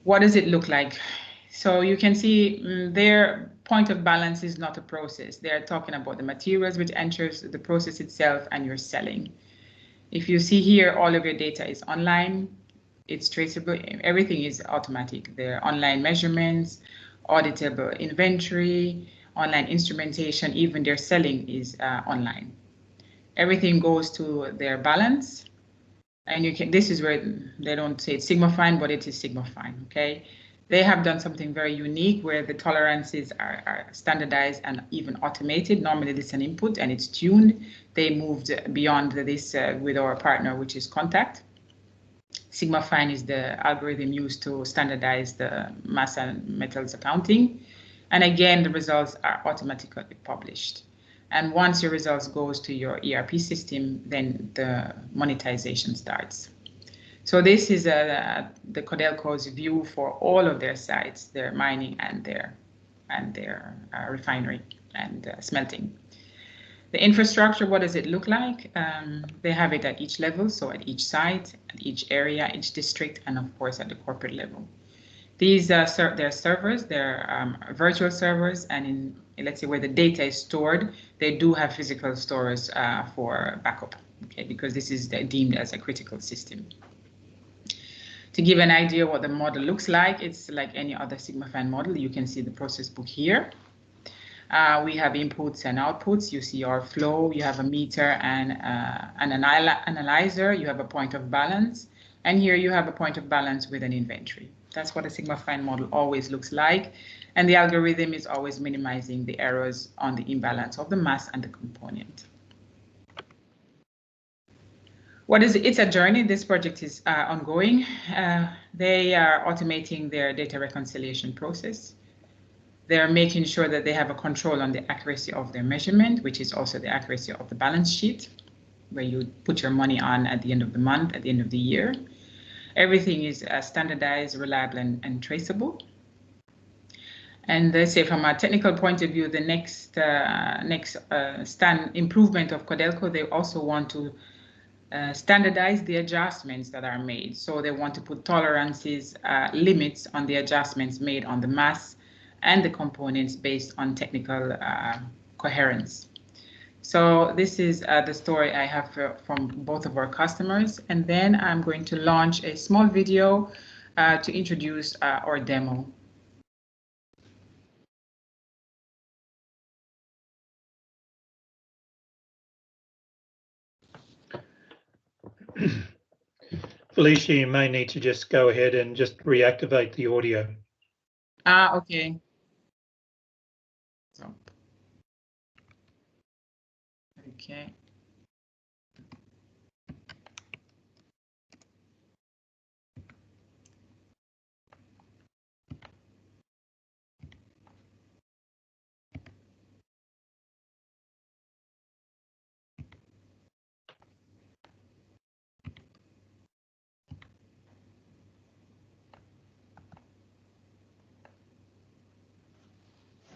What does it look like? So you can see their point of balance is not a process. They're talking about the materials which enters the process itself and you're selling. If you see here, all of your data is online, it's traceable, everything is automatic. Their online measurements, auditable inventory, online instrumentation, even their selling is online. Everything goes to their balance. And you can, this is where they don't say it's Sigma-Fine, but it is Sigma-Fine, okay? They have done something very unique where the tolerances are standardized and even automated. Normally this is an input and it's tuned. They moved beyond this with our partner, which is Contact. Sigma-Fine is the algorithm used to standardize the mass and metals accounting. And again, the results are automatically published. And once your results goes to your ERP system, then the monetization starts. So this is the Codelco's view for all of their sites, their mining and their refinery and smelting. The infrastructure, what does it look like? They have it at each level, so at each site, at each area, each district, and of course at the corporate level. These are their servers, they're virtual servers, and in, let's say, where the data is stored, they do have physical stores for backup, okay, because this is deemed as a critical system. To give an idea what the model looks like, it's like any other Sigma-Fine model. You can see the process book here. We have inputs and outputs. You see our flow, you have a meter and an analyzer, you have a point of balance, and here you have a point of balance with an inventory. That's what a Sigma-Fine model always looks like. And the algorithm is always minimizing the errors on the imbalance of the mass and the component. What is it? It's a journey. This project is ongoing. They are automating their data reconciliation process. They're making sure that they have a control on the accuracy of their measurement, which is also the accuracy of the balance sheet, where you put your money on at the end of the month, at the end of the year. Everything is standardized, reliable, and traceable. And they say from a technical point of view, the next improvement of Codelco, they also want to standardize the adjustments that are made. So they want to put tolerances, limits on the adjustments made on the mass and the components based on technical coherence. So this is the story I have from both of our customers. And then I'm going to launch a small video to introduce our demo. Felicia, you may need to just go ahead and just reactivate the audio. Okay. So, okay.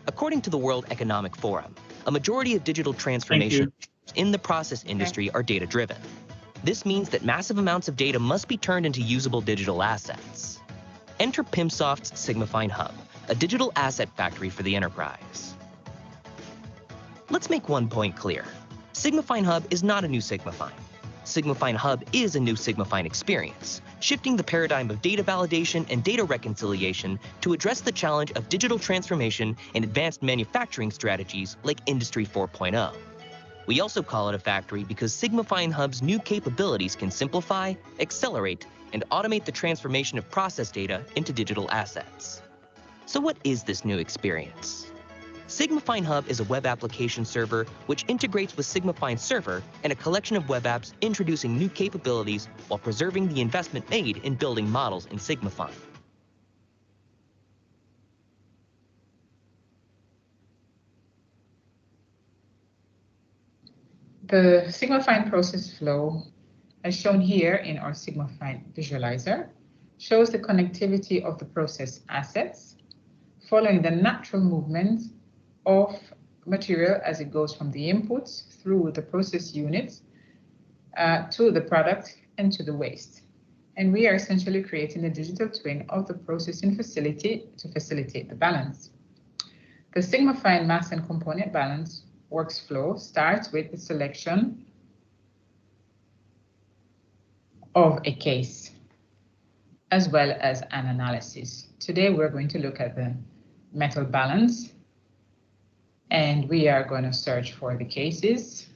According to the World Economic Forum, a majority of digital transformation in the process industry are data-driven. This means that massive amounts of data must be turned into usable digital assets. Enter PIMSoft's Sigma-Fine Hub, a digital asset factory for the enterprise. Let's make one point clear. Sigma-Fine Hub is not a new Sigma-Fine. Sigma-Fine Hub is a new Sigma-Fine experience, shifting the paradigm of data validation and data reconciliation to address the challenge of digital transformation and advanced manufacturing strategies like Industry 4.0. We also call it a factory because Sigma-Fine Hub's new capabilities can simplify, accelerate, and automate the transformation of process data into digital assets. So what is this new experience? Sigma-Fine Hub is a web application server which integrates with Sigma-Fine Server and a collection of web apps introducing new capabilities while preserving the investment made in building models in Sigma-Fine. The Sigma-Fine process flow, as shown here in our Sigma-Fine visualizer, shows the connectivity of the process assets following the natural movement of material as it goes from the inputs through the process units to the product and to the waste. And we are essentially creating a digital twin of the processing facility to facilitate the balance. The SigmaFine mass and component balance workflow starts with the selection of a case, as well as an analysis. Today, we're going to look at the metal balance, and we are going to search for the cases.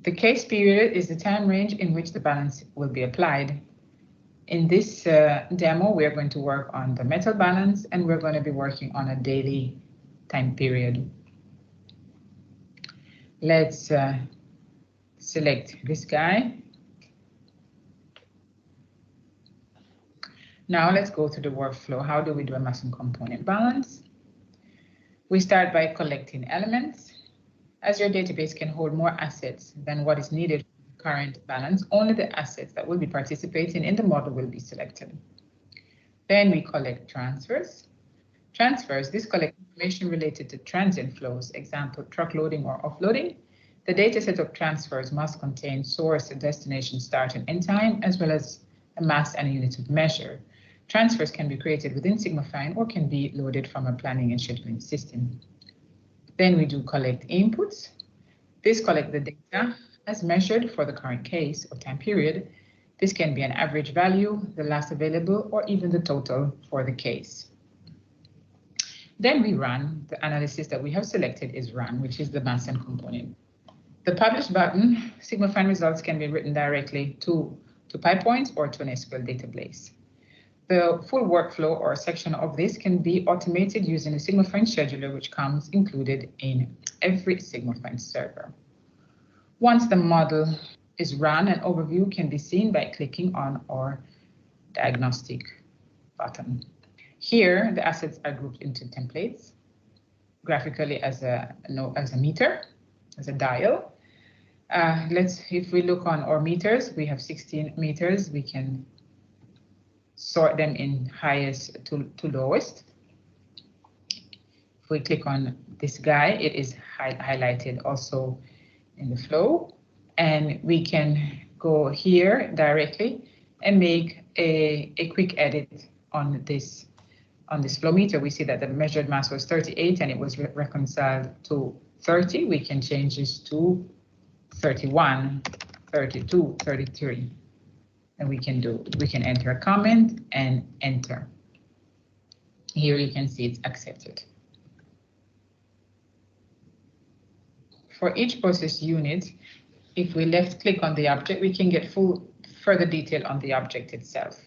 The case period is the time range in which the balance will be applied. In this demo, we are going to work on the metal balance, and we're going to be working on a daily time period. Let's select this guy. Now let's go to the workflow. How do we do a mass and component balance? We start by collecting elements. As your database can hold more assets than what is needed for the current balance, only the assets that will be participating in the model will be selected. Then we collect transfers. Transfers, this collect information related to transient flows, example, truck loading or offloading. The dataset of transfers must contain source, destination, start, and end time, as well as a mass and a unit of measure. Transfers can be created within SigmaFine or can be loaded from a planning and scheduling system. Then we do collect inputs. This collect the data as measured for the current case or time period. This can be an average value, the last available, or even the total for the case. Then we run. The analysis that we have selected is run, which is the mass and component. The publish button, SigmaFine results can be written directly to PyPoint or to an SQL database. The full workflow or section of this can be automated using a SigmaFine scheduler, which comes included in every SigmaFine server. Once the model is run, an overview can be seen by clicking on our diagnostic button. Here, the assets are grouped into templates, graphically as a meter, as a dial. If we look on our meters, we have 16 meters. We can sort them in highest to lowest. If we click on this guy, it is highlighted also in the flow. And we can go here directly and make a quick edit on this flow meter. We see that the measured mass was 38 and it was reconciled to 30. We can change this to 31, 32, 33. And we can enter a comment and enter. Here you can see it's accepted. For each process unit, if we left click on the object, we can get further detail on the object itself.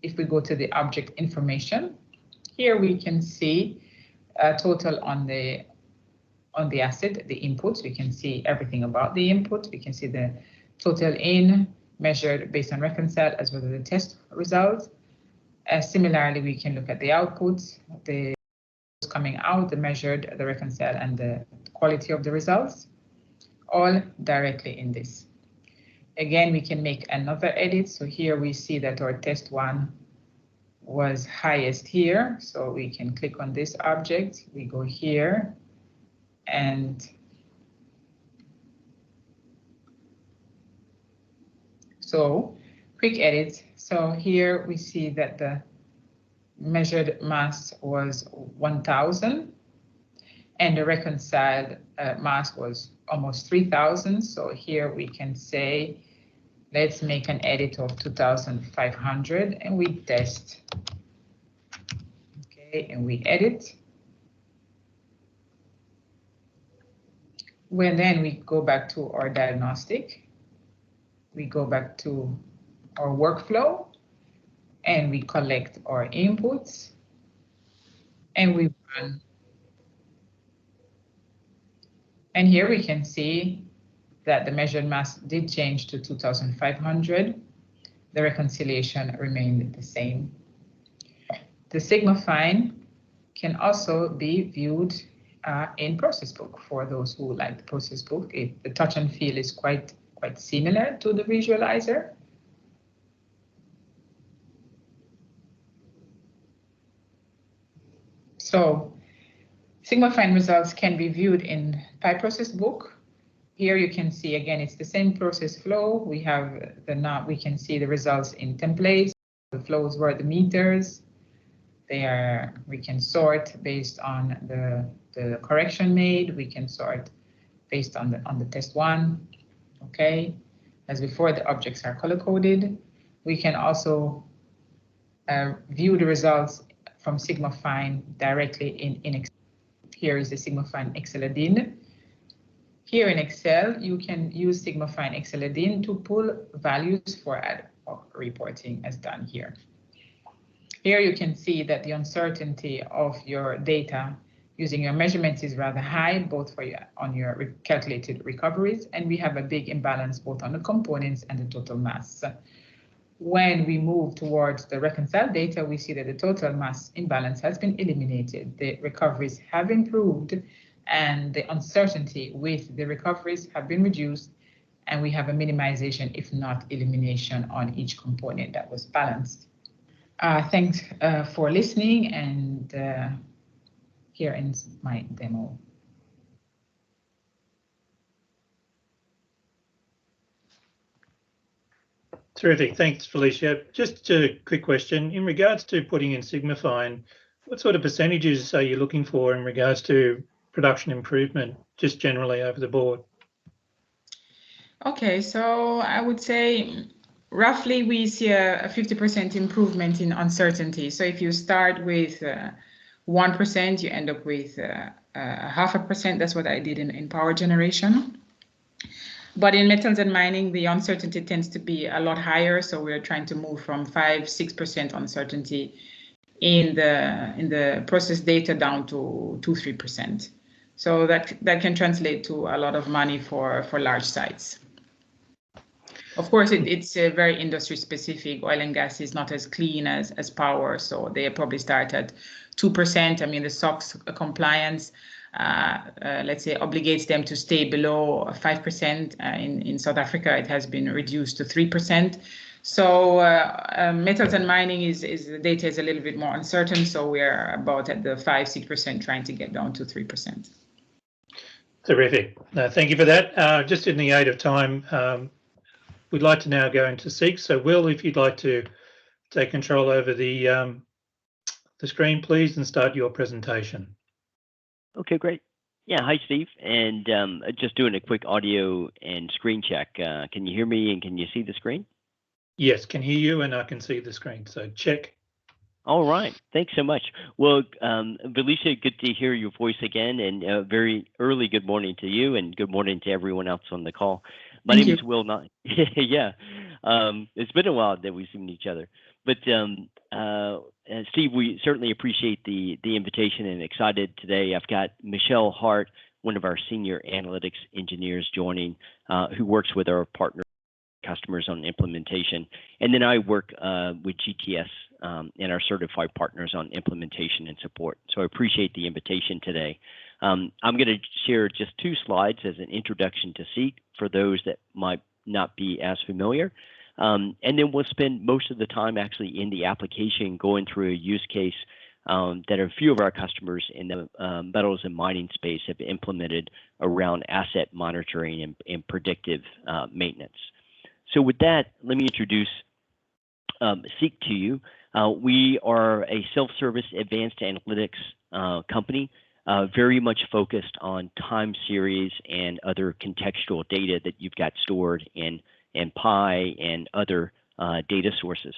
If we go to the object information, here we can see a total on the asset, the inputs. We can see everything about the input. We can see the total in, measured based on reconcile, as well as the test results. Similarly, we can look at the outputs, the coming out, the measured, the reconcile, and the quality of the results, all directly in this. Again, we can make another edit. So here we see that our test one was highest here. So we can click on this object. We go here and so quick edit. So here we see that the measured mass was 1,000 and the reconciled mass was almost 3,000. So here we can say, let's make an edit of 2,500 and we test. Okay, and we edit. Then we go back to our diagnostic. We go back to our workflow and we collect our inputs and we run. And here we can see that the measured mass did change to 2,500. The reconciliation remained the same. The SigmaFine can also be viewed in Process Book for those who like the Process Book. The touch and feel is quite similar to the visualizer. So SigmaFine results can be viewed in PyProcess Book, Here you can see again, it's the same process flow. We have we can see the results in templates. The flows were the meters. We can sort based on the correction made. We can sort based on the test one. Okay, as before, the objects are color coded. We can also view the results from Sigmafine directly in Excel. Here is the Sigmafine Exceladin. Here in Excel, you can use Sigmafine Exceladin to pull values for ad hoc reporting as done here. Here you can see that the uncertainty of your data using your measurements is rather high, both for on your calculated recoveries, and we have a big imbalance both on the components and the total mass. When we move towards the reconciled data, we see that the total mass imbalance has been eliminated. The recoveries have improved, and the uncertainty with the recoveries have been reduced, and we have a minimization, if not elimination, on each component that was balanced. Thanks for listening, and here ends my demo. Terrific. Thanks, Felicia. Just a quick question. In regards to putting in Sigmafine, what sort of percentages are you looking for in regards to production improvement, just generally over the board? Okay, so I would say roughly we see a 50% improvement in uncertainty. So if you start with 1%, you end up with 0.5%. That's what I did in power generation. But in metals and mining, the uncertainty tends to be a lot higher. So we're trying to move from 5-6% uncertainty in the process data down to 2-3%. So that can translate to a lot of money for large sites. Of course, it's very industry specific. Oil and gas is not as clean as power, so they probably start at 2%. I mean, the SOX compliance, let's say, obligates them to stay below 5%. In South Africa, it has been reduced to 3%. So metals and mining the data is a little bit more uncertain. So we're about at the 5-6%, trying to get down to 3%. Terrific. Thank you for that. Just in the aid of time, we'd like to now go into Seek. So Will, if you'd like to take control over the screen, please, and start your presentation. Okay, great. Yeah, hi, Steve. And just doing a quick audio and screen check. Can you hear me and can you see the screen? Yes, can hear you and I can see the screen. So check. All right. Thanks so much. Well, Felicia, good to hear your voice again, and very early good morning to you, and good morning to everyone else on the call. My name is Will Not. Yeah, it's been a while that we've seen each other. But Steve, we certainly appreciate the invitation and excited today. I've got Michelle Hart, one of our senior analytics engineers, joining, who works with our partner customers on implementation. And then I work with GTS and our certified partners on implementation and support. So I appreciate the invitation today. I'm going to share just 2 slides as an introduction to Seek for those that might not be as familiar. And then we'll spend most of the time actually in the application going through a use case that a few of our customers in the metals and mining space have implemented around asset monitoring and predictive maintenance. So with that, let me introduce Seek to you. We are a self-service advanced analytics company, very much focused on time series and other contextual data that you've got stored in Pi and other data sources.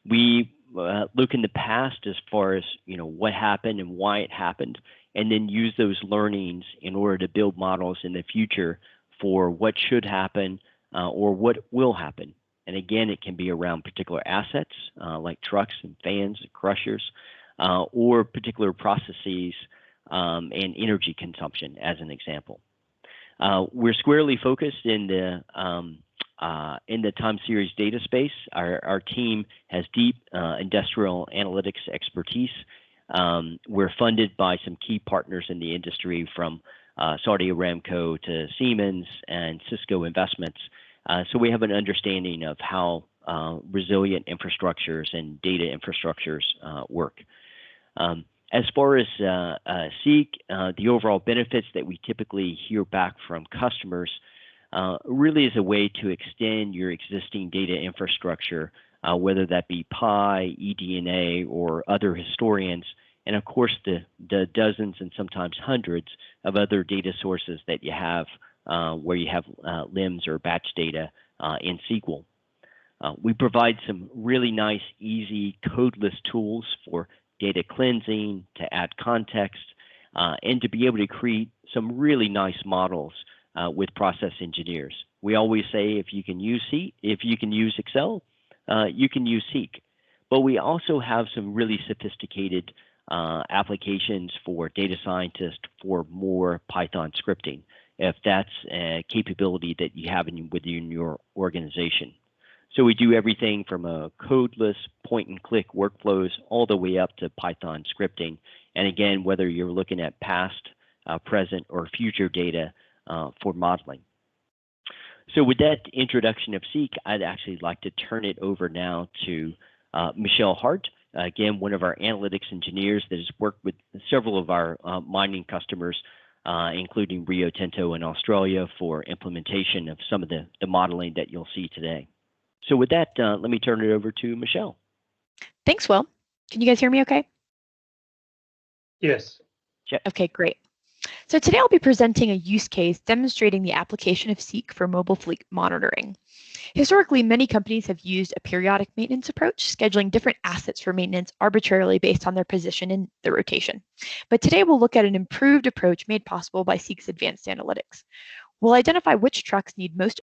We look in the past as far as what happened and why it happened, and then use those learnings in order to build models in the future for what should happen or what will happen. And again, it can be around particular assets like trucks and fans and crushers, or particular processes and energy consumption, as an example. We're squarely focused in the time series data space. Our team has deep industrial analytics expertise. We're funded by some key partners in the industry, from Saudi Aramco to Siemens and Cisco Investments. So we have an understanding of how resilient infrastructures and data infrastructures work. As far as Seek, the overall benefits that we typically hear back from customers really is a way to extend your existing data infrastructure, whether that be Pi, eDNA, or other historians, and of course the dozens and sometimes hundreds of other data sources that you have where you have LIMS or batch data in SQL. We provide some really nice, easy, codeless tools for data cleansing, to add context, and to be able to create some really nice models with process engineers. We always say if you can use Excel, you can use Seek. But we also have some really sophisticated applications for data scientists for more Python scripting, if that's a capability that you have within your organization. So we do everything from a codeless point-and-click workflows all the way up to Python scripting. And again, whether you're looking at past, present, or future data for modeling. So with that introduction of Seek, I'd actually like to turn it over now to Michelle Hart, again, one of our analytics engineers that has worked with several of our mining customers, including Rio Tinto in Australia, for implementation of some of the modeling that you'll see today. So with that, let me turn it over to Michelle. Thanks, Will. Can you guys hear me okay? Yes. Okay, great. So today I'll be presenting a use case demonstrating the application of Seek for mobile fleet monitoring. Historically, many companies have used a periodic maintenance approach, scheduling different assets for maintenance arbitrarily based on their position in the rotation. But today we'll look at an improved approach made possible by Seek's advanced analytics. We'll identify which trucks need most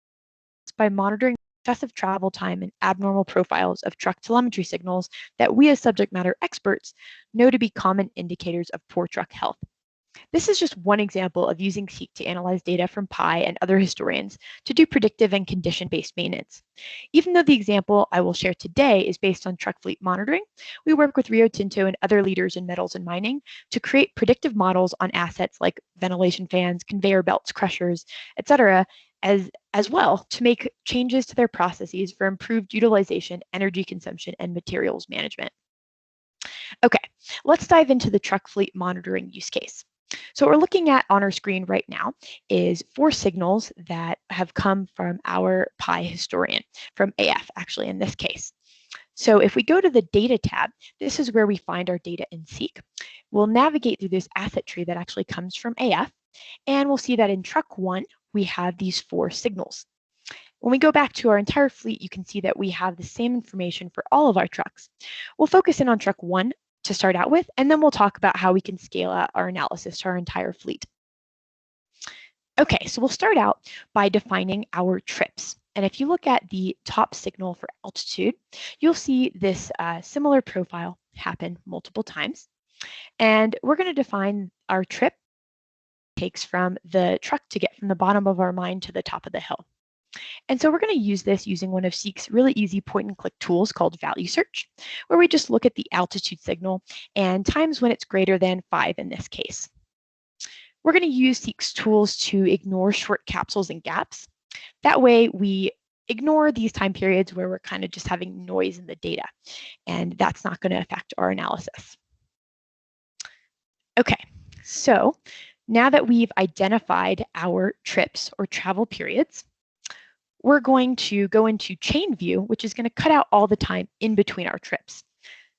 by monitoring excessive travel time and abnormal profiles of truck telemetry signals that we as subject matter experts know to be common indicators of poor truck health. This is just one example of using Seek to analyze data from Pi and other historians to do predictive and condition-based maintenance. Even though the example I will share today is based on truck fleet monitoring, we work with Rio Tinto and other leaders in metals and mining to create predictive models on assets like ventilation fans, conveyor belts, crushers, etc., as well to make changes to their processes for improved utilization, energy consumption, and materials management. Okay, let's dive into the truck fleet monitoring use case. So what we're looking at on our screen right now is 4 signals that have come from our Pi historian, from AF actually in this case. So if we go to the data tab, this is where we find our data in Seek. We'll navigate through this asset tree that actually comes from AF, and we'll see that in truck 1, we have these 4 signals. When we go back to our entire fleet, you can see that we have the same information for all of our trucks. We'll focus in on truck 1 to start out with, and then we'll talk about how we can scale out our analysis to our entire fleet. Okay, so we'll start out by defining our trips. And if you look at the top signal for altitude, you'll see this similar profile happen multiple times. And we're going to define our trip takes from the truck to get from the bottom of our mine to the top of the hill. And so we're going to use this using one of Seek's really easy point-and-click tools called value search, where we just look at the altitude signal and times when it's greater than 5 in this case. We're going to use Seek's tools to ignore short capsules and gaps. That way we ignore these time periods where we're kind of just having noise in the data, and that's not going to affect our analysis. Okay, so now that we've identified our trips or travel periods, we're going to go into chain view, which is going to cut out all the time in between our trips.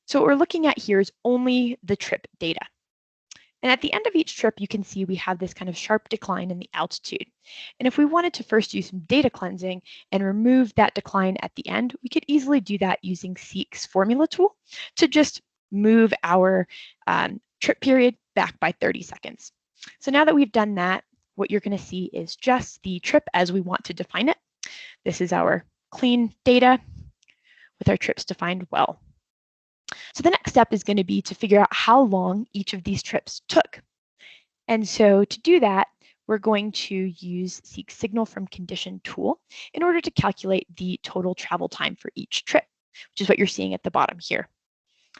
So what we're looking at here is only the trip data. And at the end of each trip, you can see we have this kind of sharp decline in the altitude. And if we wanted to first do some data cleansing and remove that decline at the end, we could easily do that using Seek's formula tool to just move our trip period back by 30 seconds. So now that we've done that, what you're going to see is just the trip as we want to define it. This is our clean data with our trips defined well. So the next step is going to be to figure out how long each of these trips took. And so to do that, we're going to use Seek's signal from condition tool in order to calculate the total travel time for each trip, which is what you're seeing at the bottom here.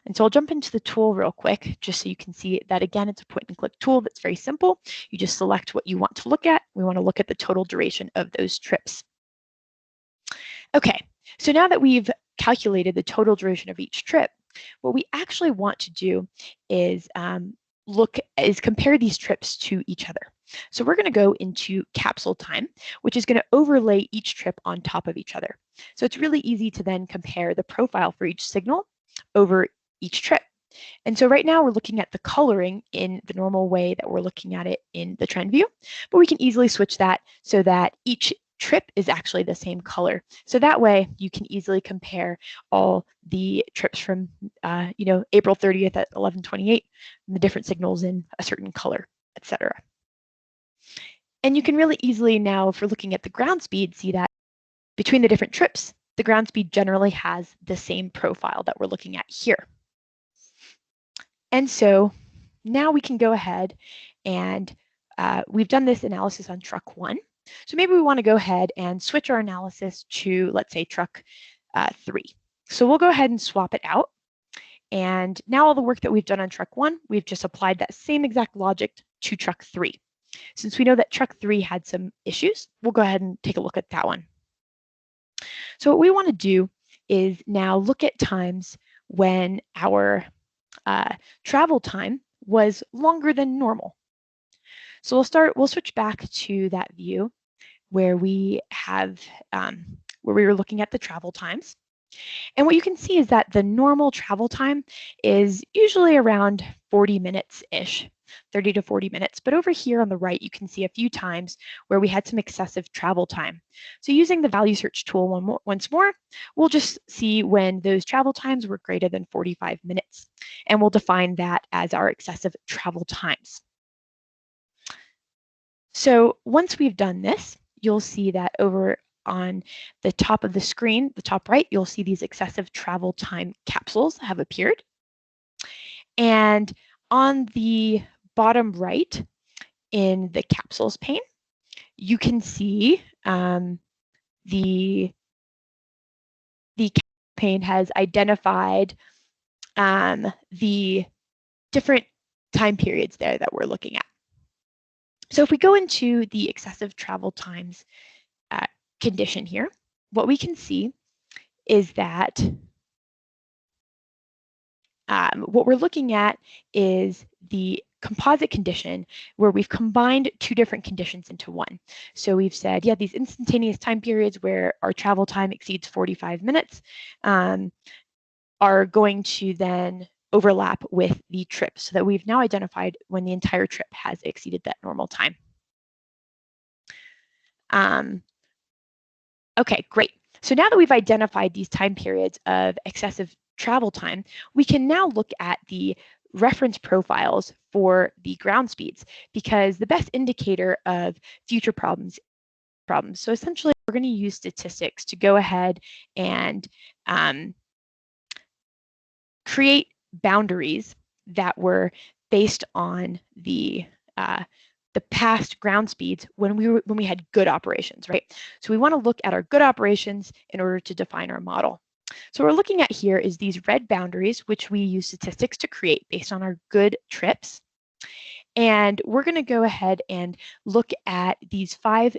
And so I'll jump into the tool real quick, just so you can see that again, it's a point and click tool that's very simple. You just select what you want to look at. We want to look at the total duration of those trips. Okay, so now that we've calculated the total duration of each trip, what we actually want to do is compare these trips to each other. So we're going to go into capsule time, which is going to overlay each trip on top of each other. So it's really easy to then compare the profile for each signal over each trip. And so right now we're looking at the coloring in the normal way that we're looking at it in the trend view, but we can easily switch that so that each trip is actually the same color. So that way you can easily compare all the trips from April 30th at 11:28, the different signals in a certain color, etc. And you can really easily now, if we're looking at the ground speed, see that between the different trips, the ground speed generally has the same profile that we're looking at here. And so now we can go ahead and we've done this analysis on truck 1. So maybe we want to go ahead and switch our analysis to, let's say, truck 3. So we'll go ahead and swap it out. And now all the work that we've done on truck 1, we've just applied that same exact logic to truck 3. Since we know that truck 3 had some issues, we'll go ahead and take a look at that one. So what we want to do is now look at times when our travel time was longer than normal. So we'll switch back to that view where we have, where we were looking at the travel times. And what you can see is that the normal travel time is usually around 40 minutes-ish, 30 to 40 minutes. But over here on the right, you can see a few times where we had some excessive travel time. So using the value search tool once more, we'll just see when those travel times were greater than 45 minutes. And we'll define that as our excessive travel times. So once we've done this, you'll see that over on the top of the screen, the top right, you'll see these excessive travel time capsules have appeared. And on the bottom right in the capsules pane, you can see the pane has identified the different time periods there that we're looking at. So if we go into the excessive travel times condition here, what we can see is that what we're looking at is the composite condition where we've combined two different conditions into one. So we've said, yeah, these instantaneous time periods where our travel time exceeds 45 minutes are going to then overlap with the trip, so that we've now identified when the entire trip has exceeded that normal time. Okay, great. So now that we've identified these time periods of excessive travel time, we can now look at the reference profiles for the ground speeds, because the best indicator of future problems. So essentially, we're going to use statistics to go ahead and create boundaries that were based on the past ground speeds when we had good operations, right? So we want to look at our good operations in order to define our model. So what we're looking at here is these red boundaries, which we use statistics to create based on our good trips. And we're going to go ahead and look at these five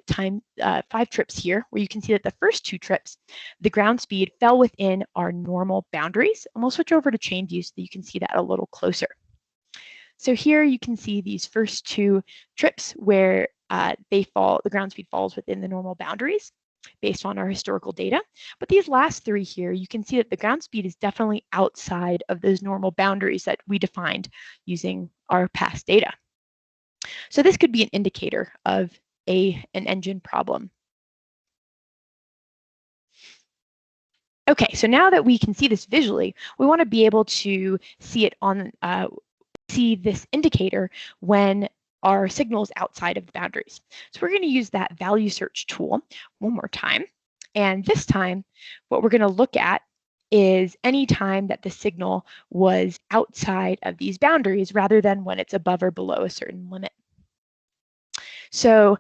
trips here, where you can see that the first 2 trips, the ground speed fell within our normal boundaries. And we'll switch over to chain view so that you can see that a little closer. So here you can see these first 2 trips where the ground speed falls within the normal boundaries based on our historical data. But these last 3 here, you can see that the ground speed is definitely outside of those normal boundaries that we defined using our past data. So this could be an indicator of an engine problem. Okay, so now that we can see this visually, we want to be able to see it on see this indicator when our signal is outside of the boundaries. So we're going to use that value search tool one more time. And this time, what we're going to look at is any time that the signal was outside of these boundaries rather than when it's above or below a certain limit. So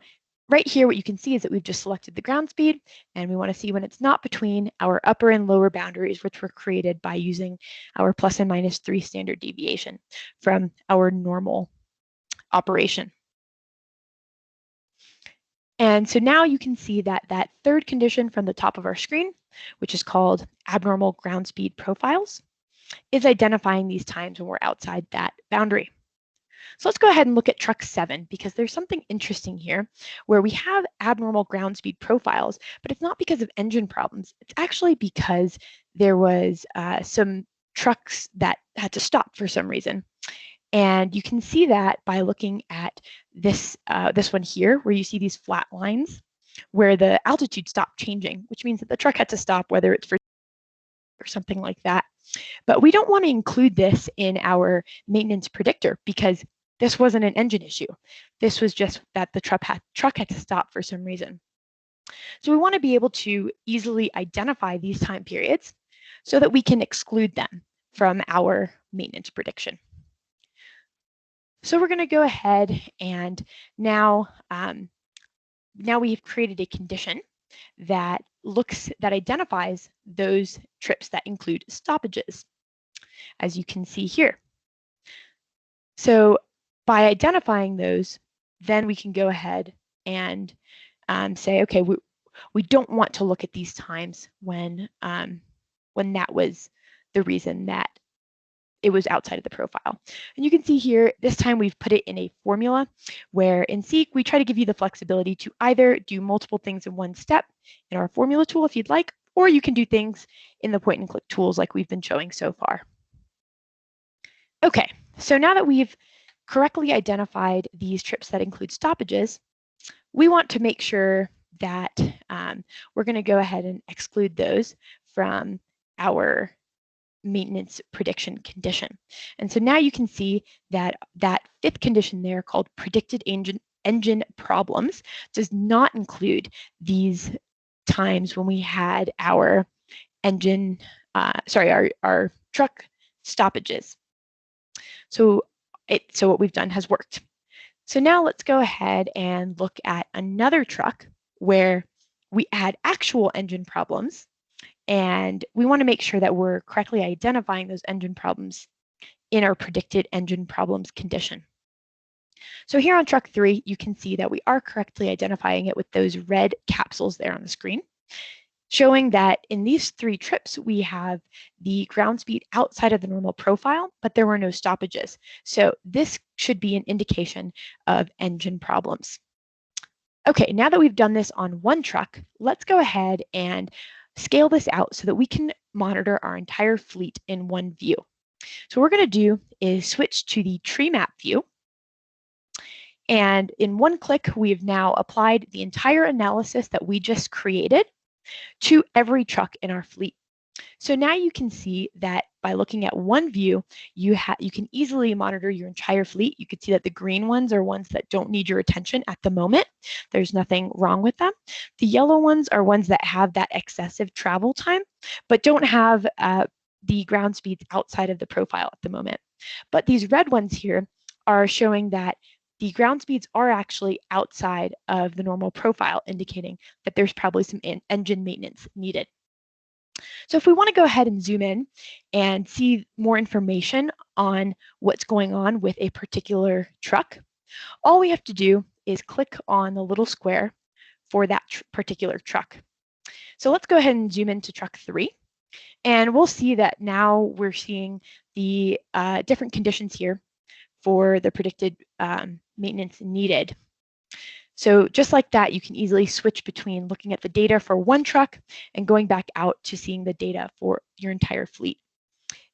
right here, what you can see is that we've just selected the ground speed, and we want to see when it's not between our upper and lower boundaries, which were created by using our plus and minus 3 standard deviation from our normal operation. And so now you can see that that third condition from the top of our screen, which is called abnormal ground speed profiles, is identifying these times when we're outside that boundary. So let's go ahead and look at truck 7, because there's something interesting here where we have abnormal ground speed profiles, but it's not because of engine problems. It's actually because there was some trucks that had to stop for some reason. And you can see that by looking at this, this one here, where you see these flat lines where the altitude stopped changing, which means that the truck had to stop, whether it's for or something like that. But we don't want to include this in our maintenance predictor because this wasn't an engine issue. This was just that the truck had to stop for some reason. So we want to be able to easily identify these time periods so that we can exclude them from our maintenance prediction. So we're going to go ahead and now we've created a condition that identifies those trips that include stoppages, as you can see here. So by identifying those, then we can go ahead and say, okay, we don't want to look at these times when that was the reason that it was outside of the profile. And you can see here, this time we've put it in a formula where in Seek, we try to give you the flexibility to either do multiple things in one step in our formula tool if you'd like, or you can do things in the point and click tools like we've been showing so far. Okay, so now that we've correctly identified these trips that include stoppages, we want to make sure that we're going to go ahead and exclude those from our maintenance prediction condition. And so now you can see that that fifth condition there, called predicted engine problems, does not include these times when we had our engine, our truck stoppages. So what we've done has worked. So now let's go ahead and look at another truck where we add actual engine problems. And we want to make sure that we're correctly identifying those engine problems in our predicted engine problems condition. So here on truck 3, you can see that we are correctly identifying it with those red capsules there on the screen, showing that in these 3 trips, we have the ground speed outside of the normal profile, but there were no stoppages. So this should be an indication of engine problems. Okay, now that we've done this on one truck, let's go ahead and scale this out so that we can monitor our entire fleet in one view. So what we're going to do is switch to the tree map view. And in one click, we have now applied the entire analysis that we just created to every truck in our fleet. So now you can see that by looking at one view, you can easily monitor your entire fleet. You can see that the green ones are ones that don't need your attention at the moment. There's nothing wrong with them. The yellow ones are ones that have that excessive travel time, but don't have the ground speeds outside of the profile at the moment. But these red ones here are showing that the ground speeds are actually outside of the normal profile, indicating that there's probably some engine maintenance needed. So if we want to go ahead and zoom in and see more information on what's going on with a particular truck, all we have to do is click on the little square for that particular truck. So let's go ahead and zoom into truck 3. And we'll see that now we're seeing the different conditions here for the predicted maintenance needed. So just like that, you can easily switch between looking at the data for one truck and going back out to seeing the data for your entire fleet.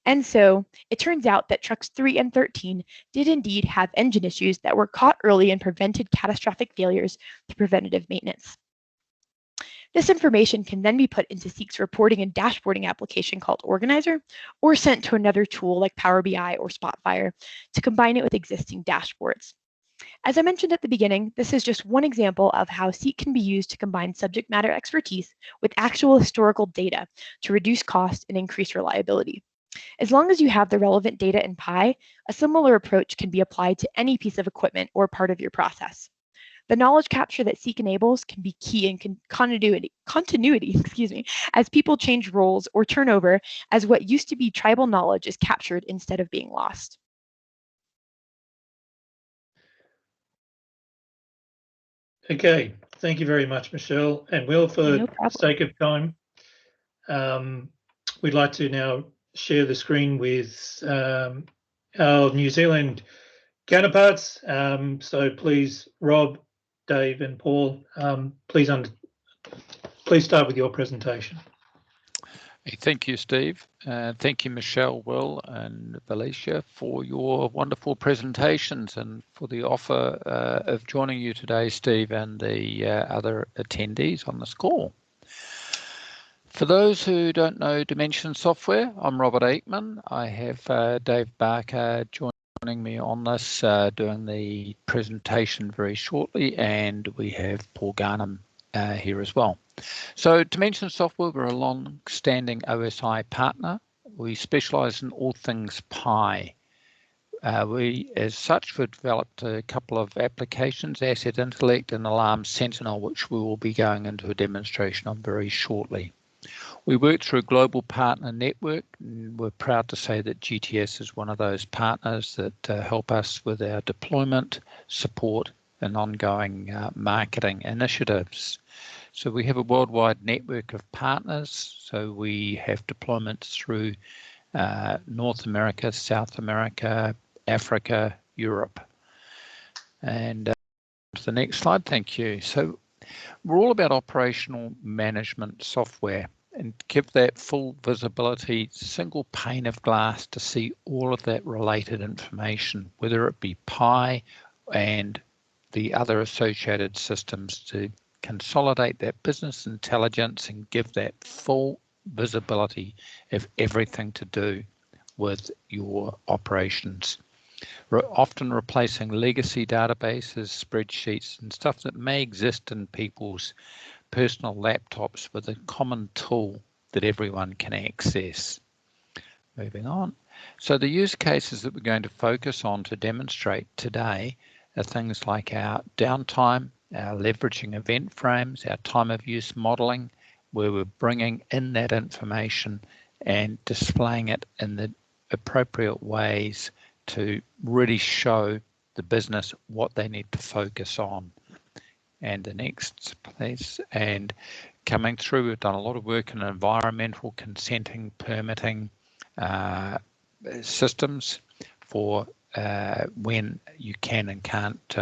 And so it turns out that trucks 3 and 13 did indeed have engine issues that were caught early and prevented catastrophic failures through preventative maintenance. This information can then be put into Seek's reporting and dashboarding application called Organizer, or sent to another tool like Power BI or Spotfire to combine it with existing dashboards. As I mentioned at the beginning, this is just one example of how Seek can be used to combine subject matter expertise with actual historical data to reduce cost and increase reliability. As long as you have the relevant data in PI, a similar approach can be applied to any piece of equipment or part of your process. The knowledge capture that Seek enables can be key in continuity, as people change roles or turnover, as what used to be tribal knowledge is captured instead of being lost. Okay, thank you very much, Michelle. And Will, for the sake of time, we'd like to now share the screen with our New Zealand counterparts. So please, Rob, Dave, and Paul, please start with your presentation. Thank you, Steve. Thank you, Michelle, Will, and Valencia, for your wonderful presentations and for the offer of joining you today, Steve, and the other attendees on this call. For those who don't know Dimension Software, I'm Robert Aikman. I have Dave Barker joining me on this, doing the presentation very shortly, and we have Paul Garnham here as well. So Dimension Software, we're a long-standing OSI partner. We specialise in all things Pi. We, as such, we've developed a couple of applications, Asset Intellect and Alarm Sentinel, which we will be going into a demonstration on very shortly. We work through a global partner network, and we're proud to say that GTS is one of those partners that help us with our deployment, support, and ongoing marketing initiatives. So we have a worldwide network of partners. So we have deployments through North America, South America, Africa, Europe. And to the next slide, thank you. So we're all about operational management software and give that full visibility, single pane of glass to see all of that related information, whether it be Pi and the other associated systems, to consolidate that business intelligence and give that full visibility of everything to do with your operations. We're often replacing legacy databases, spreadsheets, and stuff that may exist in people's personal laptops with a common tool that everyone can access. Moving on. So the use cases that we're going to focus on to demonstrate today are things like our downtime, our leveraging event frames, our time of use modeling, where we're bringing in that information and displaying it in the appropriate ways to really show the business what they need to focus on. And the next, please. And coming through, we've done a lot of work in environmental consenting, permitting systems for when you can and can't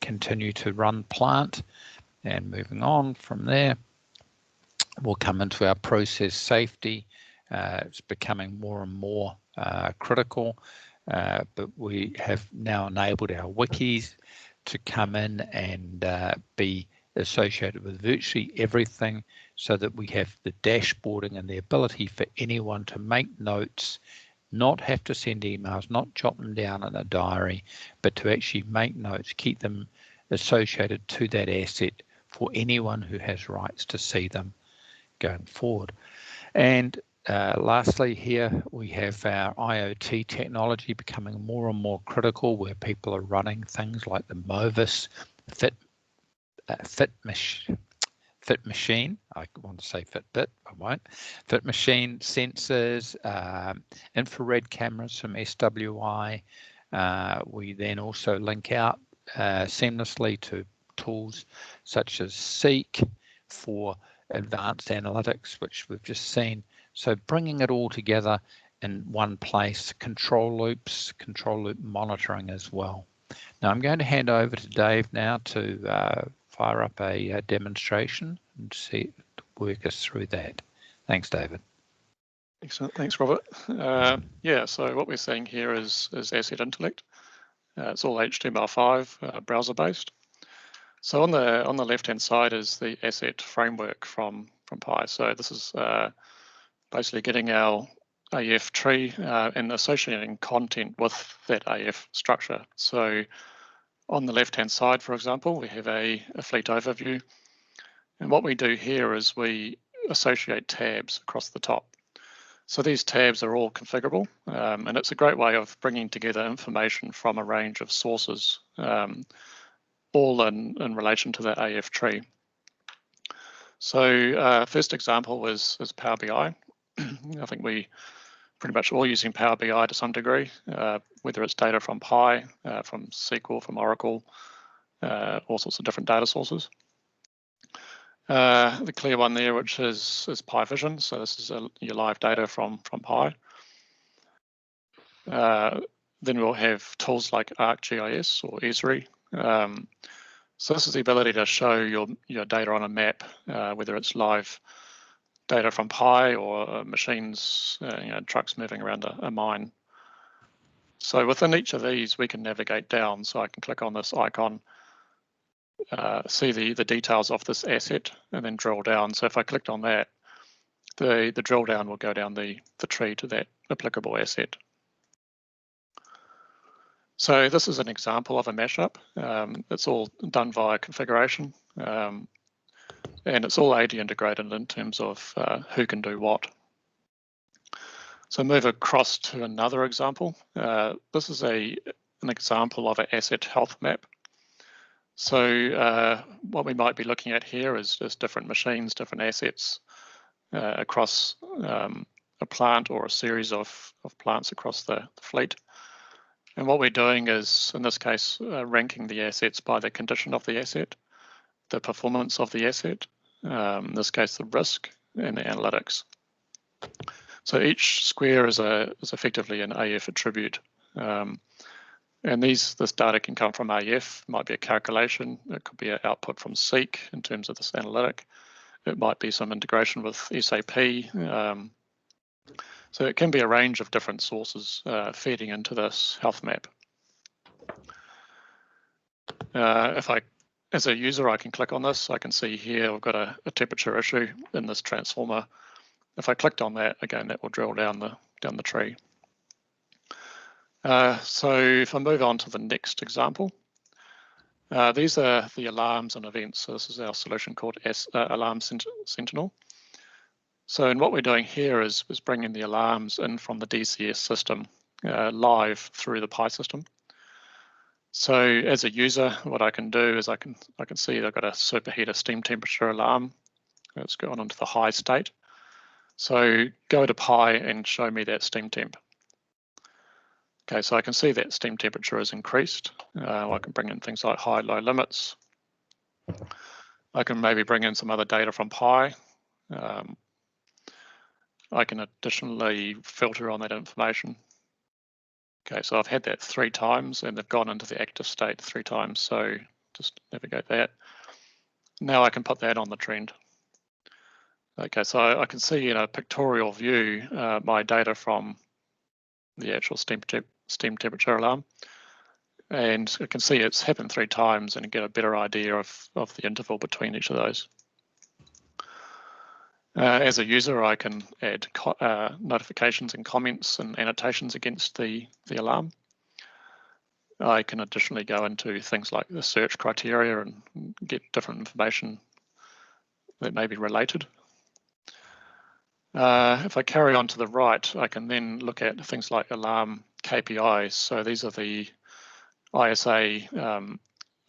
continue to run plant. And moving on from there, we'll come into our process safety. It's becoming more and more critical, but we have now enabled our wikis to come in and be associated with virtually everything, so that we have the dashboarding and the ability for anyone to make notes, not have to send emails, not jot them down in a diary, but to actually make notes, keep them associated to that asset for anyone who has rights to see them going forward. And lastly, here we have our IoT technology becoming more and more critical, where people are running things like the Movis Fit Machine. I want to say Fitbit, I won't. Fit Machine sensors, infrared cameras from SWI. We then also link out seamlessly to tools such as Seek for advanced analytics, which we've just seen. So bringing it all together in one place, control loops, control loop monitoring as well. Now I'm going to hand over to Dave now to fire up a demonstration and work us through that. Thanks, David. Excellent, thanks, Robert. Yeah, so what we're seeing here is Asset Intellect. It's all HTML5 browser-based. So on the left-hand side is the asset framework from Pi. So this is basically getting our AF tree and associating content with that AF structure. So on the left-hand side, for example, we have a fleet overview. And what we do here is we associate tabs across the top. So these tabs are all configurable, and it's a great way of bringing together information from a range of sources, all in relation to that AF tree. So first example is Power BI. I think we pretty much all using Power BI to some degree, whether it's data from Pi, from SQL, from Oracle, all sorts of different data sources. The clear one there, which is Pi Vision. So this is your live data from Pi. Then we'll have tools like ArcGIS or Esri. So this is the ability to show your data on a map, whether it's live data from Pi or machines, trucks moving around a mine. So within each of these, we can navigate down. So I can click on this icon, see the details of this asset, and then drill down. So if I clicked on that, the drill down will go down the tree to that applicable asset. So this is an example of a mashup. It's all done via configuration, and it's all AD integrated in terms of who can do what. So move across to another example. This is an example of an asset health map. So what we might be looking at here is different machines, different assets across a plant or a series of plants across the fleet. And what we're doing is, in this case, ranking the assets by the condition of the asset, the performance of the asset, in this case, the risk, and the analytics. So each square is effectively an AF attribute. And this data can come from AF, might be a calculation, it could be an output from Seek in terms of this analytic. It might be some integration with SAP. So it can be a range of different sources feeding into this health map. As a user, I can click on this. I can see here I've got a temperature issue in this transformer. If I clicked on that, again, that will drill down the tree. So if I move on to the next example, these are the alarms and events. So this is our solution called Alarm Sentinel. So what we're doing here is bringing the alarms in from the DCS system live through the Pi system. So as a user, what I can do is I can see I've got a superheater steam temperature alarm. It's going onto the high state. So go to Pi and show me that steam temp. Okay, so I can see that steam temperature is increased. I can bring in things like high, low limits. I can maybe bring in some other data from Pi. I can additionally filter on that information. Okay, so I've had that 3 times and they've gone into the active state 3 times. So just navigate that. Now I can put that on the trend. Okay, so I can see in a pictorial view my data from the actual steam temperature alarm. And I can see it's happened 3 times and get a better idea of the interval between each of those. As a user, I can add notifications and comments and annotations against the alarm. I can additionally go into things like the search criteria and get different information that may be related. If I carry on to the right, I can then look at things like alarm KPIs. So these are the ISA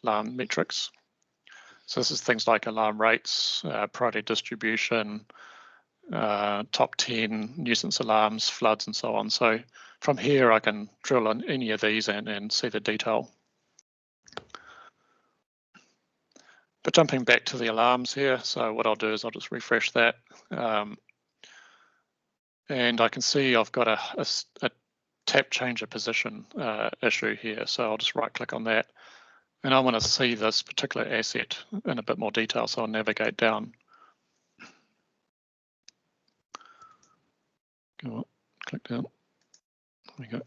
alarm metrics. So this is things like alarm rates, priority distribution, top 10 nuisance alarms, floods, and so on. So from here, I can drill on any of these and see the detail. But jumping back to the alarms here, so what I'll do is I'll just refresh that. And I can see I've got a tap change of position issue here. So I'll just right click on that. And I want to see this particular asset in a bit more detail. So I'll navigate down. Go on, click down. There we go.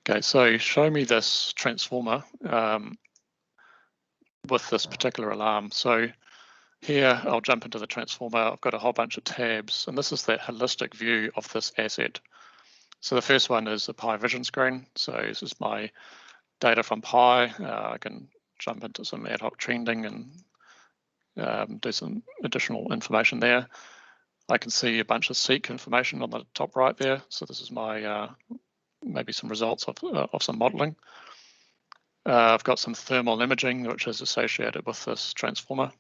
Okay, so show me this transformer with this particular alarm. So here I'll jump into the transformer. I've got a whole bunch of tabs, and this is that holistic view of this asset. So the first one is the Pi Vision screen. So this is my data from Pi. I can jump into some ad hoc trending and do some additional information there. I can see a bunch of Seek information on the top right there. So this is my maybe some results of some modeling. I've got some thermal imaging, which is associated with this transformer.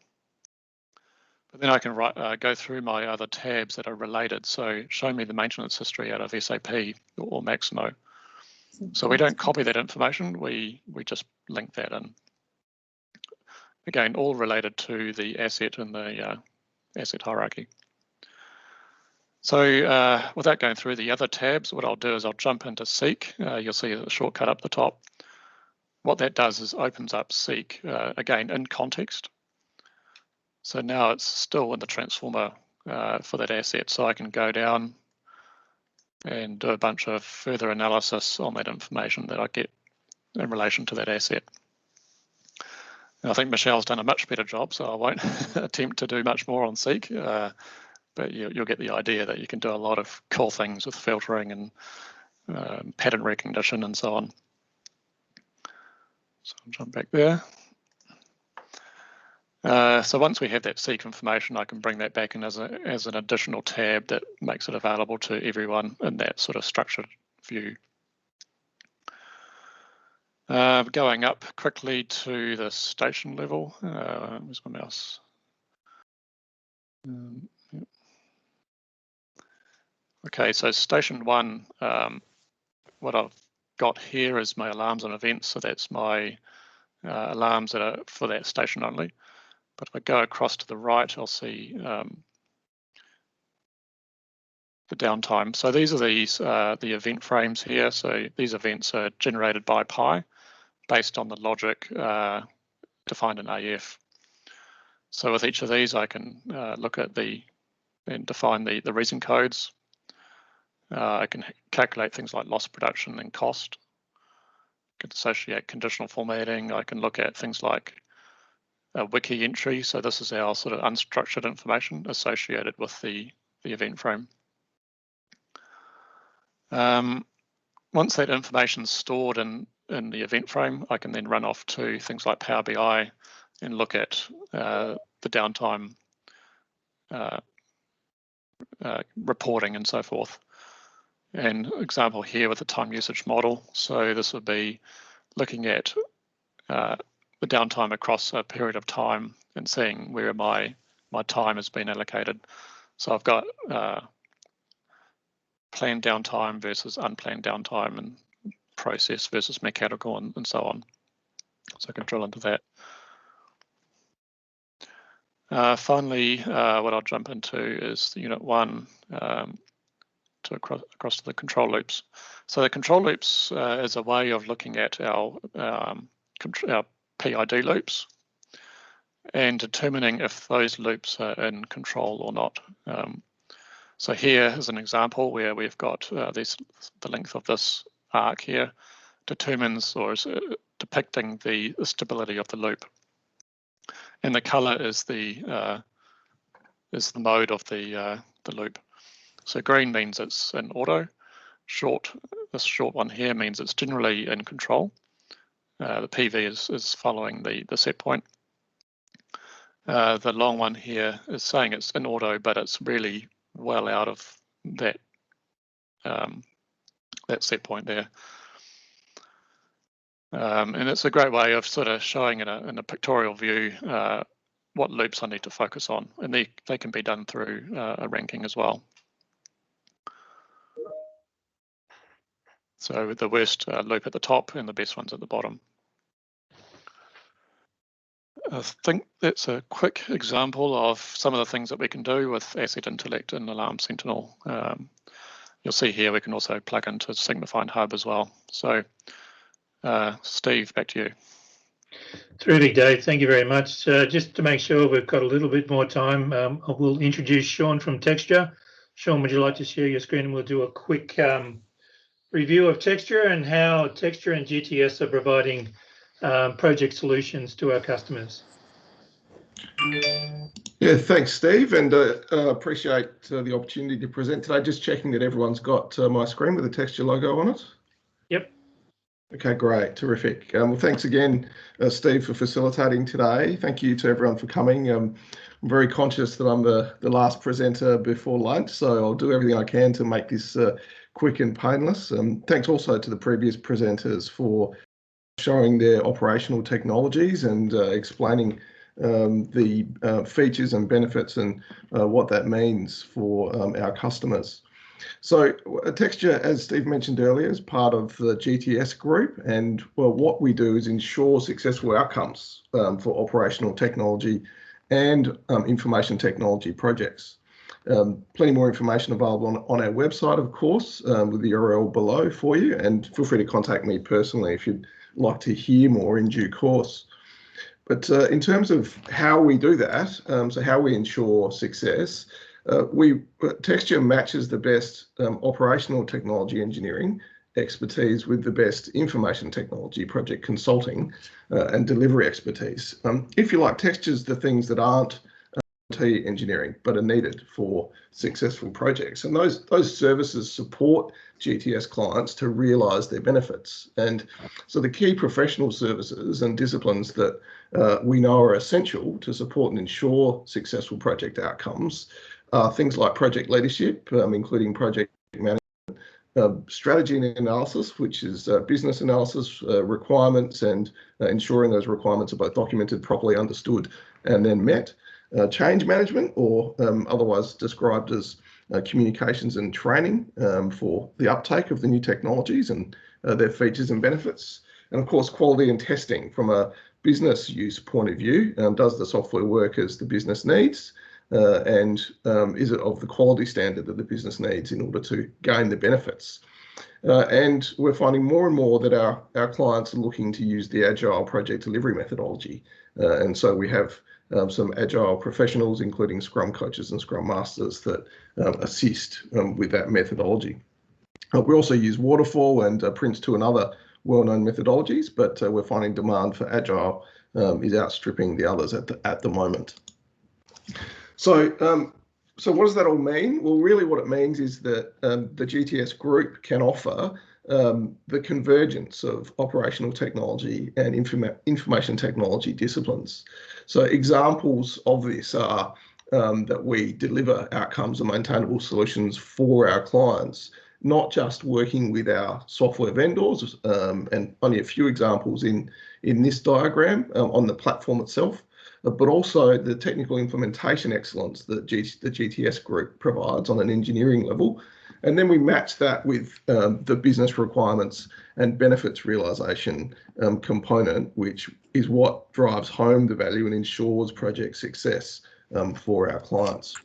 But then I can go through my other tabs that are related. So show me the maintenance history out of SAP or Maximo. So we don't copy that information, we just link that in. Again, all related to the asset and the asset hierarchy. So without going through the other tabs, what I'll do is I'll jump into Seek. You'll see a shortcut up the top. What that does is opens up Seek, again, in context. So now it's still in the transformer for that asset. So I can go down and do a bunch of further analysis on that information that I get in relation to that asset. And I think Michelle's done a much better job, so I won't attempt to do much more on Seek. But you'll get the idea that you can do a lot of cool things with filtering and pattern recognition and so on. So I'll jump back there. So once we have that Seek information, I can bring that back in as an additional tab that makes it available to everyone in that sort of structured view. Going up quickly to the station level. Where's my mouse? Yep. Okay, so station 1, what I've got here is my alarms and events. So that's my alarms that are for that station only. But if I go across to the right, I'll see the downtime. So these are the event frames here. So these events are generated by Pi based on the logic defined in AF. So with each of these, I can look at and define the reason codes. I can calculate things like loss production and cost. I can associate conditional formatting. I can look at things like a wiki entry. So this is our sort of unstructured information associated with the event frame. Once that information is stored in the event frame, I can then run off to things like Power BI and look at the downtime reporting and so forth. An example here with the time usage model. So this would be looking at the downtime across a period of time and seeing where my time has been allocated. So I've got planned downtime versus unplanned downtime and process versus mechanical and so on. So I can drill into that. Finally, what I'll jump into is the Unit 1 across to the control loops. So the control loops is a way of looking at our PID loops and determining if those loops are in control or not. So here is an example where we've got the length of this arc here determines or is depicting the stability of the loop, and the color is the mode of the loop. So green means it's in auto. This short one here means it's generally in control. The PV is following the set point. The long one here is saying it's in auto, but it's really well out of that set point there. And it's a great way of sort of showing in a pictorial view what loops I need to focus on, and they can be done through a ranking as well. So the worst loop at the top and the best ones at the bottom. I think that's a quick example of some of the things that we can do with Asset Intellect and Alarm Sentinel. You'll see here we can also plug into Signifying Hub as well. So Steve, back to you. Terrific, Dave. Thank you very much. Just to make sure we've got a little bit more time, I will introduce Sean from Texture. Sean, would you like to share your screen, and we'll do a quick review of Texture and how Texture and GTS are providing project solutions to our customers. Yeah, thanks, Steve, and appreciate the opportunity to present today. Just checking that everyone's got my screen with the Texture logo on it. Yep. Okay, great, terrific. Well, thanks again, Steve, for facilitating today. Thank you to everyone for coming. I'm very conscious that I'm the last presenter before lunch, so I'll do everything I can to make this quick and painless. Thanks also to the previous presenters for showing their operational technologies and explaining the features and benefits and what that means for our customers. So Texture, as Steve mentioned earlier, is part of the GTS group, and well, what we do is ensure successful outcomes for operational technology and information technology projects. Plenty more information available on our website, of course, with the URL below for you. And feel free to contact me personally if you'd like to hear more in due course. But in terms of how we do that, so how we ensure success, Texture matches the best operational technology engineering expertise with the best information technology project consulting and delivery expertise. If you like, Texture's the things that aren't IT engineering but are needed for successful projects, and those services support GTS clients to realise their benefits. And so the key professional services and disciplines that we know are essential to support and ensure successful project outcomes are things like project leadership, including project management, strategy and analysis, which is business analysis, requirements, and ensuring those requirements are both documented, properly understood, and then met. Change management, or otherwise described as communications and training for the uptake of the new technologies and their features and benefits. And of course, quality and testing from a business use point of view. Does the software work as the business needs? And is it of the quality standard that the business needs in order to gain the benefits? And we're finding more and more that our clients are looking to use the agile project delivery methodology. And so we have some agile professionals, including Scrum coaches and Scrum masters, that assist with that methodology. We also use Waterfall and Prince2 and other well-known methodologies, but we're finding demand for agile is outstripping the others at the moment. So what does that all mean? Well, really what it means is that the GTS group can offer the convergence of operational technology and information technology disciplines. So examples of this are that we deliver outcomes and maintainable solutions for our clients, not just working with our software vendors, and only a few examples in this diagram on the platform itself, but also the technical implementation excellence that the GTS group provides on an engineering level. And then we match that with the business requirements and benefits realisation component, which is what drives home the value and ensures project success for our clients.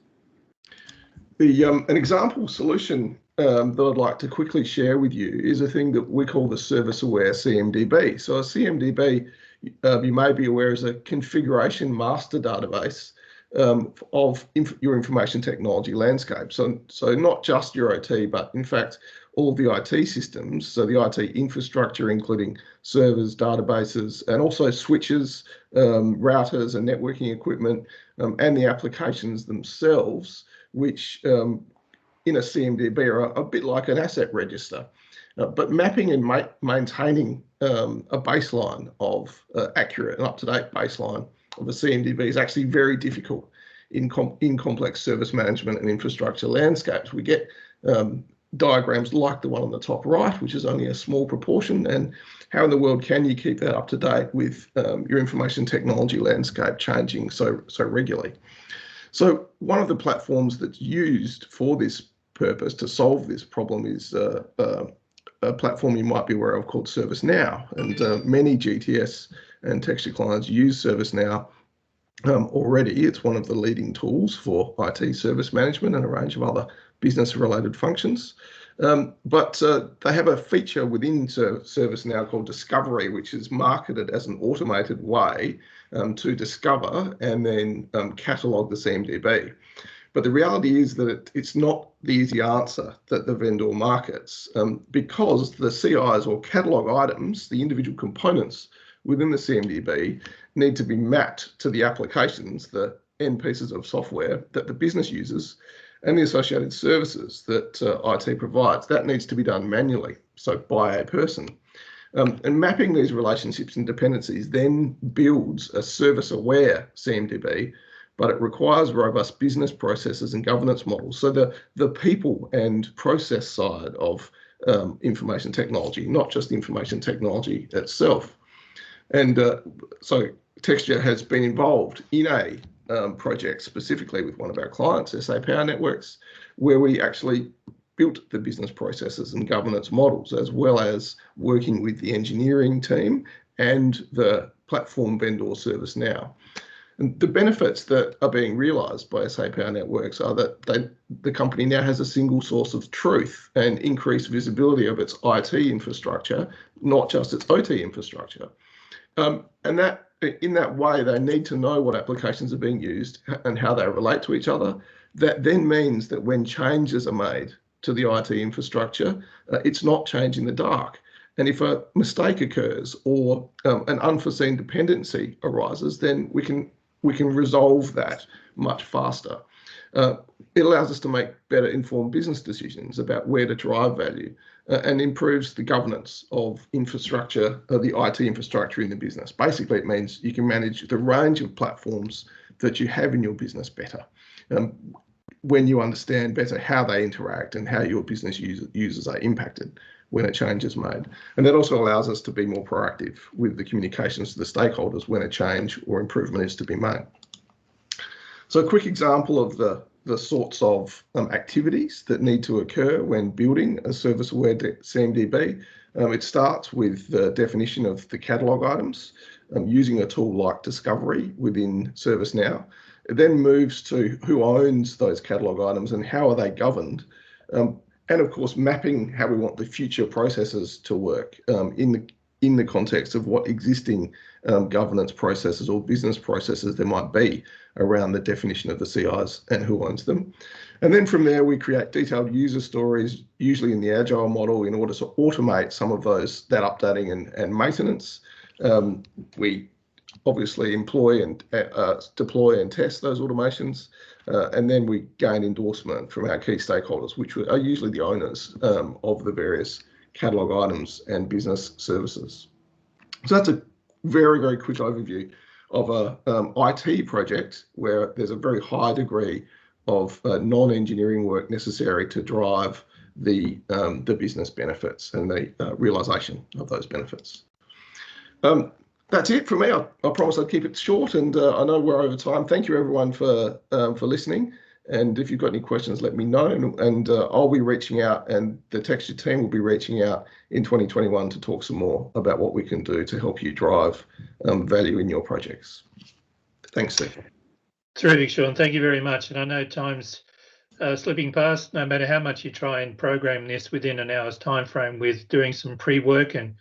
An example solution that I'd like to quickly share with you is a thing that we call the Service Aware CMDB. So a CMDB, you may be aware, is a configuration master database of your information technology landscape. So not just your OT, but in fact, all the IT systems, so the IT infrastructure, including servers, databases, and also switches, routers and networking equipment, and the applications themselves, which in a CMDB are a bit like an asset register. But mapping and maintaining a baseline of accurate and up-to-date baseline of a CMDB is actually very difficult in complex service management and infrastructure landscapes. We get diagrams like the one on the top right, which is only a small proportion. And how in the world can you keep that up to date with your information technology landscape changing so regularly? So one of the platforms that's used for this purpose to solve this problem is a platform you might be aware of called ServiceNow, and many GTS and Texture clients use ServiceNow already. It's one of the leading tools for IT service management and a range of other business-related functions. But they have a feature within ServiceNow called Discovery, which is marketed as an automated way to discover and then catalogue the CMDB. But the reality is that it's not the easy answer that the vendor markets, because the CIs or catalogue items, the individual components within the CMDB, need to be mapped to the applications, the end pieces of software that the business uses, and the associated services that IT provides. That needs to be done manually, so by a person. And mapping these relationships and dependencies then builds a service-aware CMDB, but it requires robust business processes and governance models. So the people and process side of information technology, not just information technology itself. And so Texture has been involved in a project specifically with one of our clients, SA Power Networks, where we actually built the business processes and governance models, as well as working with the engineering team and the platform vendor ServiceNow. And the benefits that are being realised by SA Power Networks are that the company now has a single source of truth and increased visibility of its IT infrastructure, not just its OT infrastructure. And that in that way, they need to know what applications are being used and how they relate to each other. That then means that when changes are made to the IT infrastructure, it's not change in the dark. And if a mistake occurs or an unforeseen dependency arises, then we can resolve that much faster. It allows us to make better informed business decisions about where to drive value and improves the governance of infrastructure, the IT infrastructure in the business. Basically, it means you can manage the range of platforms that you have in your business better when you understand better how they interact and how your business users are impacted when a change is made. And that also allows us to be more proactive with the communications to the stakeholders when a change or improvement is to be made. So a quick example of the sorts of activities that need to occur when building a service-aware CMDB. It starts with the definition of the catalogue items using a tool like Discovery within ServiceNow. It then moves to who owns those catalogue items and how are they governed. And of course, mapping how we want the future processes to work in the context of what existing governance processes or business processes there might be around the definition of the CIs and who owns them. And then from there, we create detailed user stories, usually in the Agile model, in order to automate some of that updating and maintenance. We obviously employ and deploy and test those automations. And then we gain endorsement from our key stakeholders, which are usually the owners of the various catalogue items and business services. So that's a very, very quick overview of a IT project where there's a very high degree of non-engineering work necessary to drive the business benefits and the realisation of those benefits. That's it from me. I promise I'd keep it short, and I know we're over time. Thank you everyone for listening. And if you've got any questions, let me know. And I'll be reaching out, and the Texture team will be reaching out in 2021 to talk some more about what we can do to help you drive value in your projects. Thanks, Steve. Terrific, Sean. Thank you very much. And I know time's slipping past. No matter how much you try and program this within an hour's time frame with doing some pre-work and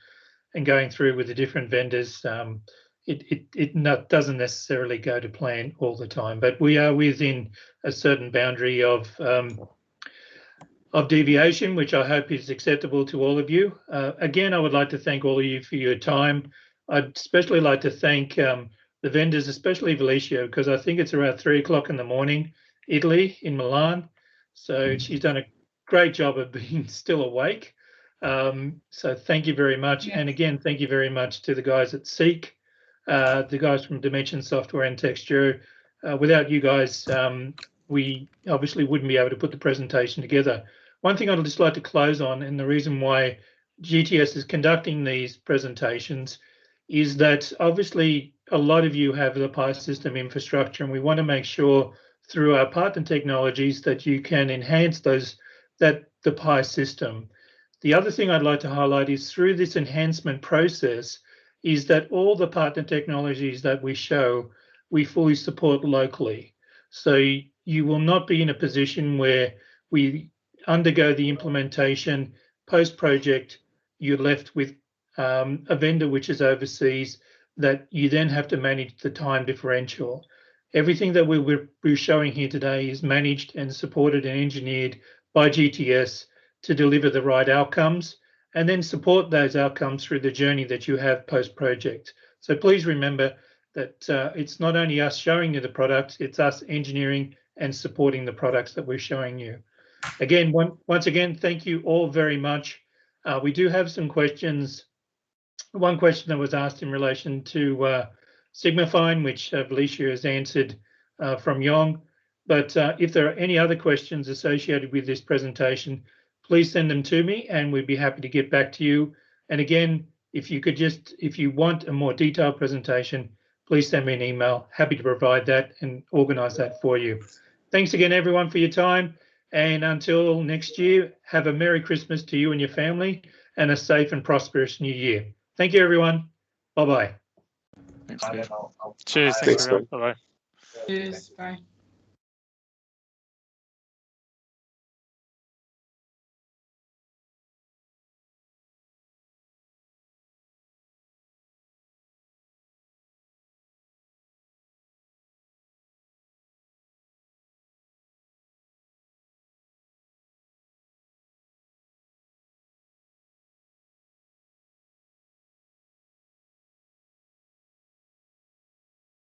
going through with the different vendors, it doesn't necessarily go to plan all the time, but we are within a certain boundary of deviation, which I hope is acceptable to all of you. Again, I would like to thank all of you for your time. I'd especially like to thank the vendors, especially Felicia, because I think it's around 3 o'clock in the morning, Italy, in Milan. So she's done a great job of being still awake. So thank you very much. Yes. And again, thank you very much to the guys at Seek, the guys from Dimension Software and Texture. Without you guys, we obviously wouldn't be able to put the presentation together. One thing I'd just like to close on, and the reason why GTS is conducting these presentations, is that obviously a lot of you have the PI system infrastructure, and we want to make sure through our partner technologies that you can enhance the PI system. The other thing I'd like to highlight is through this enhancement process is that all the partner technologies that we show, we fully support locally. So you will not be in a position where we undergo the implementation, post-project, you're left with a vendor which is overseas that you then have to manage the time differential. Everything that we're showing here today is managed and supported and engineered by GTS to deliver the right outcomes and then support those outcomes through the journey that you have post-project. So please remember that it's not only us showing you the products, it's us engineering and supporting the products that we're showing you. Again, once again, thank you all very much. We do have some questions. One question that was asked in relation to Signifying, which Felicia has answered from Yong. But if there are any other questions associated with this presentation, please send them to me and we'd be happy to get back to you. And again, if you want a more detailed presentation, please send me an email. Happy to provide that and organize that for you. Thanks again, everyone, for your time. And until next year, have a Merry Christmas to you and your family and a safe and prosperous New Year. Thank you, everyone. Bye-bye. Thanks, Steve. Cheers. Thanks, everyone. Bye-bye. Cheers. Bye.